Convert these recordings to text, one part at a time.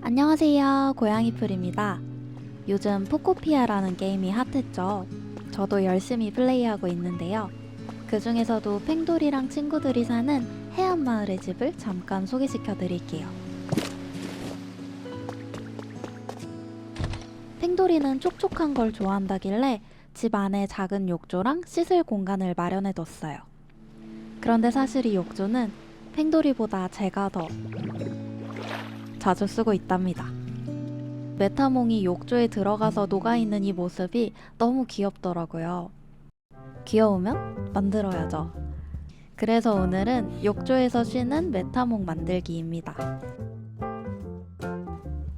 안녕하세요, 고양이풀입니다. 요즘 포코피아라는 게임이 핫했죠. 저도 열심히 플레이하고 있는데요. 그 중에서도 팽돌이랑 친구들이 사는 해안마을의 집을 잠깐 소개시켜 드릴게요. 팽돌이는 촉촉한 걸 좋아한다길래 집 안에 작은 욕조랑 씻을 공간을 마련해 뒀어요. 그런데 사실 이 욕조는 팽돌이보다 제가 더 자주 쓰고 있답니다. 메타몽이 욕조에 들어가서 녹아있는 이 모습이 너무 귀엽더라고요. 귀여우면 만들어야죠. 그래서 오늘은 욕조에서 쉬는 메타몽 만들기입니다.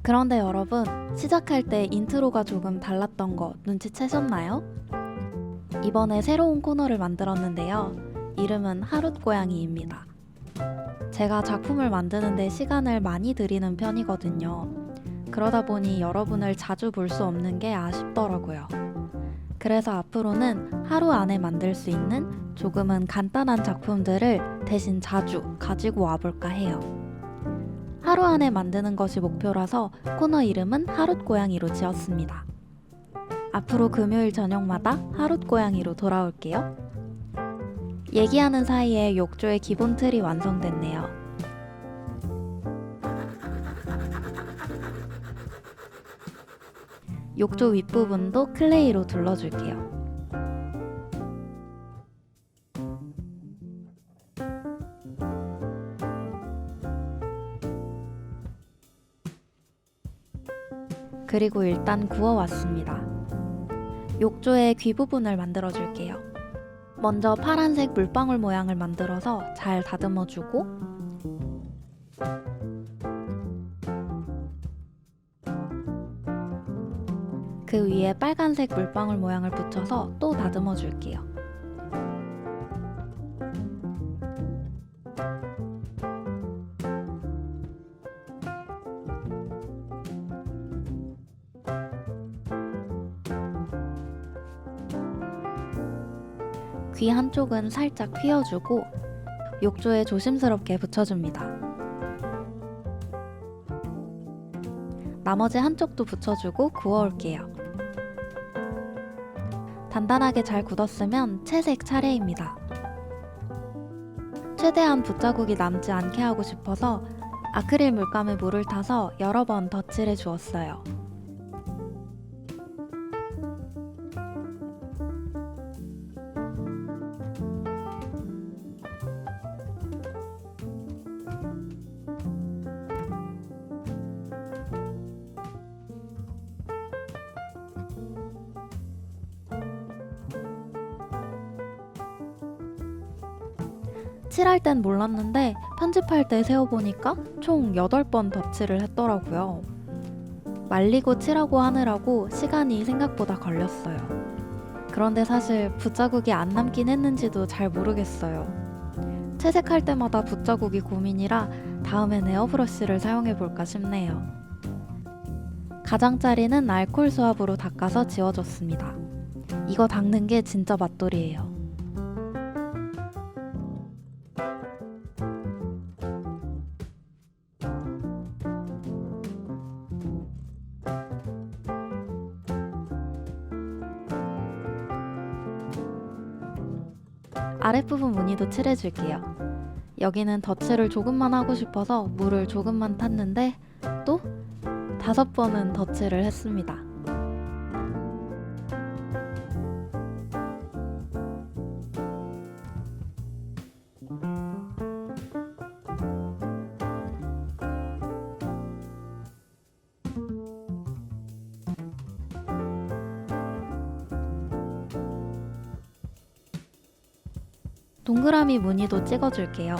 그런데 여러분, 시작할 때 인트로가 조금 달랐던 거 눈치채셨나요? 이번에 새로운 코너를 만들었는데요. 이름은 하룻고양이입니다. 제가 작품을 만드는데 시간을 많이 들이는 편이거든요. 그러다 보니 여러분을 자주 볼 수 없는 게 아쉽더라고요. 그래서 앞으로는 하루 안에 만들 수 있는 조금은 간단한 작품들을 대신 자주 가지고 와볼까 해요. 하루 안에 만드는 것이 목표라서 코너 이름은 하룻고양이로 지었습니다. 앞으로 금요일 저녁마다 하룻고양이로 돌아올게요. 얘기하는 사이에 욕조의 기본 틀이 완성됐네요. 욕조 윗부분도 클레이로 둘러줄게요. 그리고 일단 구워왔습니다. 욕조의 귀 부분을 만들어줄게요. 먼저 파란색 물방울 모양을 만들어서 잘 다듬어주고 그 위에 빨간색 물방울 모양을 붙여서 또 다듬어줄게요. 귀 한쪽은 살짝 휘어주고 욕조에 조심스럽게 붙여줍니다. 나머지 한쪽도 붙여주고 구워올게요. 단단하게 잘 굳었으면 채색 차례입니다. 최대한 붓자국이 남지 않게 하고 싶어서 아크릴 물감에 물을 타서 여러 번 덧칠해 주었어요. 칠할 땐 몰랐는데 편집할 때 세어보니까 총 8번 덧칠을 했더라고요. 말리고 칠하고 하느라고 시간이 생각보다 걸렸어요. 그런데 사실 붓자국이 안 남긴 했는지도 잘 모르겠어요. 채색할 때마다 붓자국이 고민이라 다음엔 에어브러쉬를 사용해볼까 싶네요. 가장자리는 알코올 수압으로 닦아서 지워줬습니다. 이거 닦는 게 진짜 맛돌이에요. 아랫부분 무늬도 칠해줄게요. 여기는 덧칠을 조금만 하고 싶어서 물을 조금만 탔는데 또 5번은 덧칠을 했습니다. 동그라미 무늬도 찍어줄게요.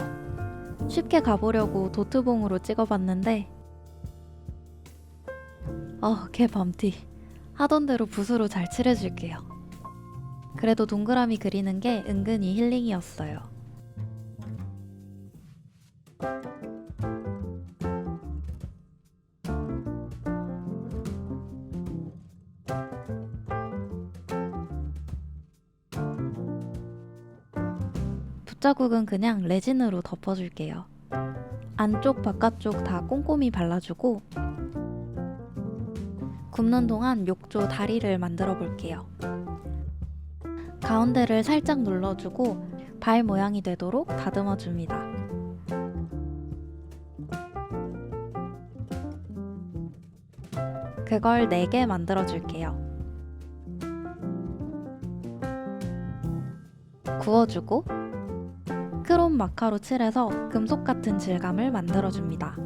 쉽게 가보려고 도트봉으로 찍어봤는데 걔 범티. 하던 대로 붓으로 잘 칠해줄게요. 그래도 동그라미 그리는 게 은근히 힐링이었어요. 붓자국은 그냥 레진으로 덮어줄게요. 안쪽 바깥쪽 다 꼼꼼히 발라주고 굽는 동안 욕조 다리를 만들어 볼게요. 가운데를 살짝 눌러주고 발 모양이 되도록 다듬어 줍니다. 그걸 4개 만들어 줄게요. 구워주고 크롬 마카로 칠해서 금속 같은 질감을 만들어 줍니다.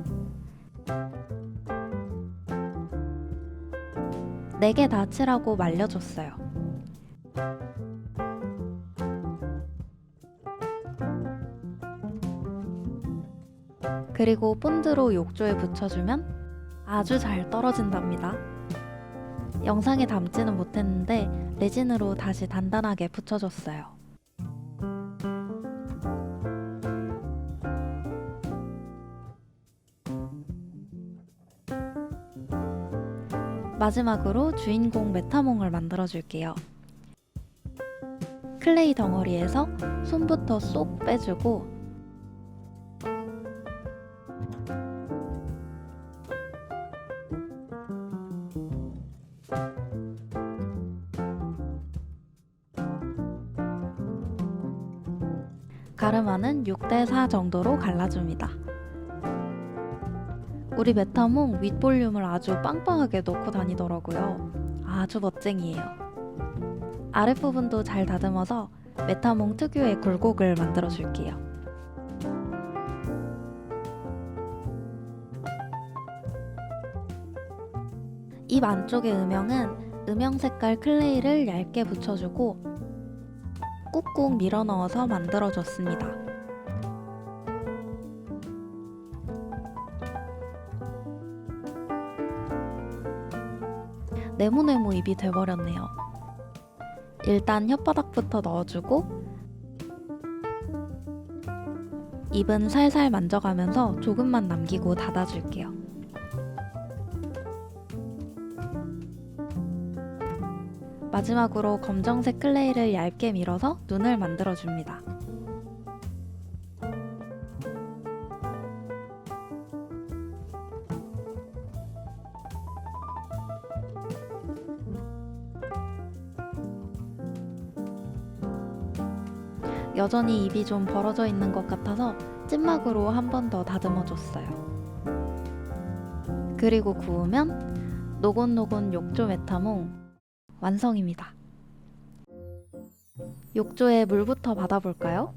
4개 다 칠하고 말려줬어요. 그리고 본드로 욕조에 붙여주면 아주 잘 떨어진답니다. 영상에 담지는 못했는데 레진으로 다시 단단하게 붙여줬어요. 마지막으로 주인공 메타몽을 만들어줄게요. 클레이 덩어리에서 손부터 쏙 빼주고 가르마는 6대4 정도로 갈라줍니다. 우리 메타몽 윗볼륨을 아주 빵빵하게 넣고 다니더라고요. 아주 멋쟁이에요. 아랫부분도 잘 다듬어서 메타몽 특유의 굴곡을 만들어 줄게요. 입 안쪽의 음영은 음영 색깔 클레이를 얇게 붙여주고 꾹꾹 밀어 넣어서 만들어 줬습니다. 네모네모 입이 돼버렸네요. 일단 혓바닥부터 넣어주고 입은 살살 만져가면서 조금만 남기고 닫아줄게요. 마지막으로 검정색 클레이를 얇게 밀어서 눈을 만들어줍니다. 여전히 입이 좀 벌어져 있는 것 같아서 찐막으로 한 번 더 다듬어 줬어요. 그리고 구우면 노곤노곤 욕조 메타몽 완성입니다. 욕조에 물부터 받아볼까요?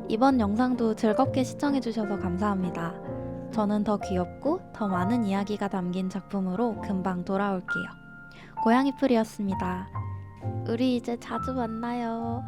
이번 영상도 즐겁게 시청해주셔서 감사합니다. 저는 더 귀엽고 더 많은 이야기가 담긴 작품으로 금방 돌아올게요. 고양이풀이었습니다. 우리 이제 자주 만나요.